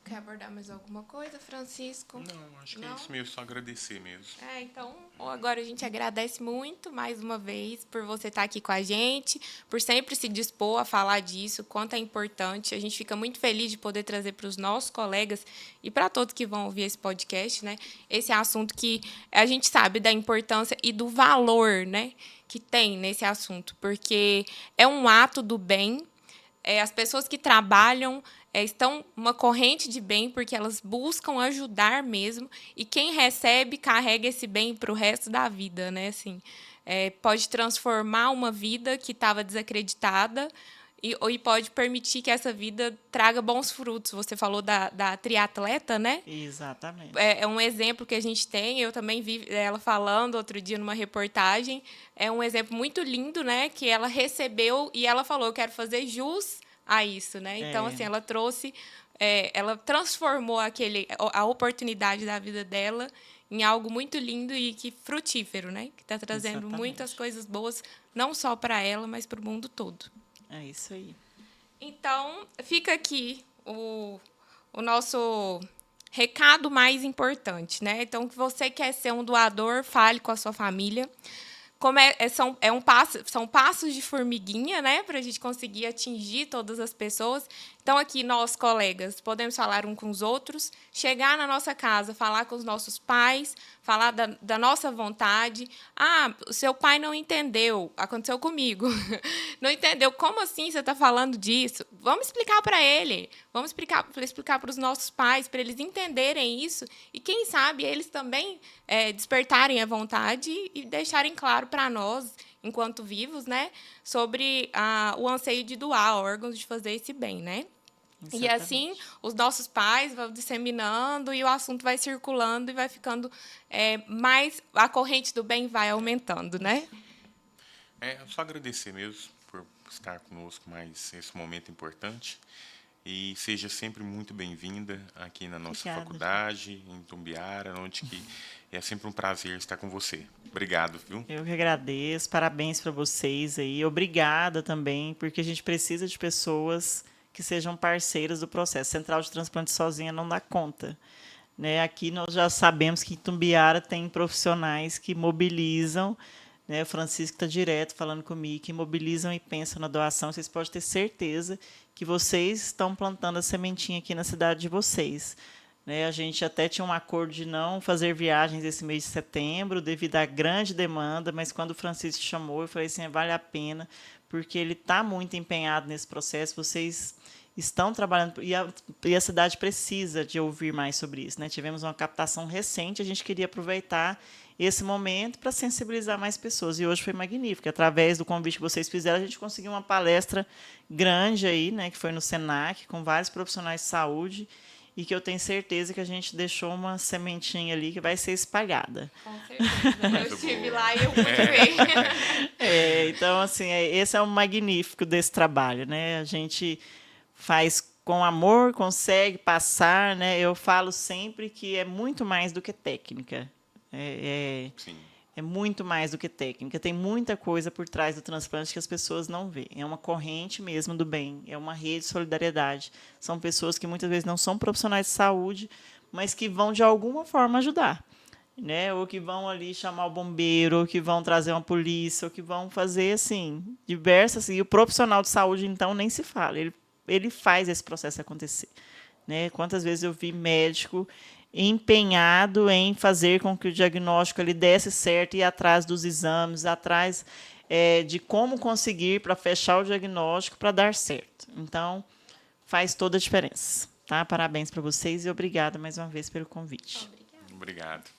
Quer abordar mais alguma coisa, Francisco? Não, acho que é isso mesmo, só agradecer mesmo. Então, agora a gente agradece muito, mais uma vez, por você estar aqui com a gente, por sempre se dispor a falar disso, quanto é importante. A gente fica muito feliz de poder trazer para os nossos colegas e para todos que vão ouvir esse podcast, né, esse assunto que a gente sabe da importância e do valor, né, que tem nesse assunto, porque é um ato do bem. As pessoas que trabalham estão uma corrente de bem, porque elas buscam ajudar mesmo, e quem recebe carrega esse bem para o resto da vida, né? Assim, pode transformar uma vida que estava desacreditada e pode permitir que essa vida traga bons frutos. Você falou da triatleta, né? Exatamente. É um exemplo que a gente tem. Eu também vi ela falando outro dia numa reportagem. É um exemplo muito lindo, né? Que ela recebeu e ela falou: eu quero fazer jus a isso, né? Então, assim, ela trouxe, ela transformou a oportunidade da vida dela em algo muito lindo e que frutífero, né? Que está trazendo Exatamente. muitas coisas boas, não só para ela, mas para o mundo todo. É isso aí. Então, fica aqui o nosso recado mais importante, né? Então, que você quer ser um doador, fale com a sua família. São passos de formiguinha, né, para a gente conseguir atingir todas as pessoas. Então, aqui, nós, colegas, podemos falar uns com os outros, chegar na nossa casa, falar com os nossos pais, falar da nossa vontade. Ah, o seu pai não entendeu, aconteceu comigo. Não entendeu, como assim você está falando disso? Vamos explicar para ele, vamos explicar para os nossos pais, para eles entenderem isso e, quem sabe, eles também despertarem a vontade e deixarem claro para nós, enquanto vivos, né, sobre o anseio de doar órgãos, de fazer esse bem, né? Exatamente. E assim, os nossos pais vão disseminando e o assunto vai circulando e vai ficando mais... A corrente do bem vai aumentando, né? Só agradecer mesmo por estar conosco mais esse momento importante. E seja sempre muito bem-vinda aqui na nossa faculdade, em Itumbiara, onde que é sempre um prazer estar com você. Obrigado, viu? Eu que agradeço, parabéns para vocês aí. Obrigada também, porque a gente precisa de pessoas que sejam parceiras do processo. Central de transplante sozinha não dá conta, né? Aqui nós já sabemos que em Itumbiara tem profissionais que mobilizam, né? O Francisco está direto falando comigo, que mobilizam e pensam na doação. Vocês podem ter certeza que vocês estão plantando a sementinha aqui na cidade de vocês. Né? A gente até tinha um acordo de não fazer viagens esse mês de setembro, devido à grande demanda, mas quando o Francisco chamou, eu falei assim, vale a pena, porque ele está muito empenhado nesse processo, vocês estão trabalhando, e a cidade precisa de ouvir mais sobre isso. Né? Tivemos uma captação recente, a gente queria aproveitar esse momento para sensibilizar mais pessoas. E hoje foi magnífico. Através do convite que vocês fizeram, a gente conseguiu uma palestra grande aí, né, que foi no Senac, com vários profissionais de saúde, e que eu tenho certeza que a gente deixou uma sementinha ali que vai ser espalhada. Com certeza. Eu estive lá e eu pude ver. Então, assim, esse é o magnífico desse trabalho, né? A gente faz com amor, consegue passar, né? Eu falo sempre que é muito mais do que técnica. Sim. É muito mais do que técnica. Tem muita coisa por trás do transplante que as pessoas não veem. É uma corrente mesmo do bem, é uma rede de solidariedade. São pessoas que muitas vezes não são profissionais de saúde, mas que vão, de alguma forma, ajudar. Né? Ou que vão ali chamar o bombeiro, ou que vão trazer uma polícia, ou que vão fazer assim, diversas. E o profissional de saúde, então, nem se fala. Ele faz esse processo acontecer. Né? Quantas vezes eu vi médico empenhado em fazer com que o diagnóstico ele desse certo, ir atrás dos exames, atrás de como conseguir para fechar o diagnóstico para dar certo. Então, faz toda a diferença. Tá? Parabéns para vocês e obrigada mais uma vez pelo convite. Obrigado.